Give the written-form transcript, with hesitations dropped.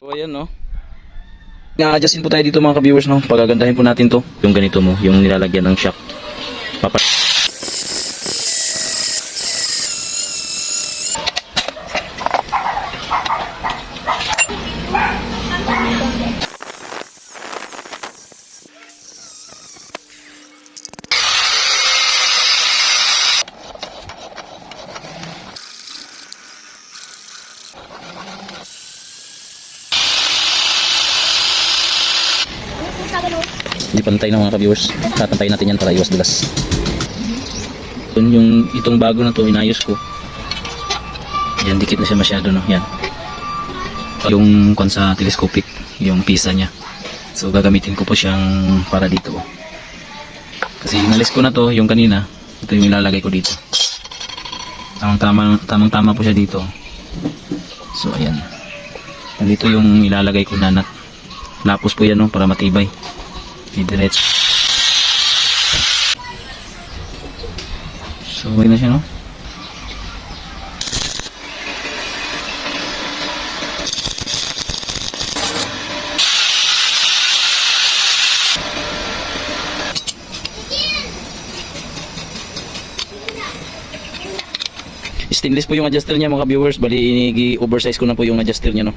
So ayan no. Na-adjustin po tayo dito mga ka-viewers no. Pagagandahin po natin to. Yung ganito mo, yung nilalagyan ng shock. Hindi pantay na mga ka-viewers. Tatantayin natin yan para iwas dulas. Yung itong bago na to inayos ko. Yan, dikit na siya masyado no. Yan. Yung kon sa telescopic, yung pisa niya. So gagamitin ko po siyang para dito. Kasi inalis ko na to, yung kanina. Ito yung ilalagay ko dito. Tamang-tama po siya dito. So ayan. Dito yung ilalagay ko na nut. Lapos po yan no, para matibay. Diretso. So, okay na siya, no? Stainless po yung adjuster niya mga viewers. Bali, i-oversize ko na po yung adjuster niya, no?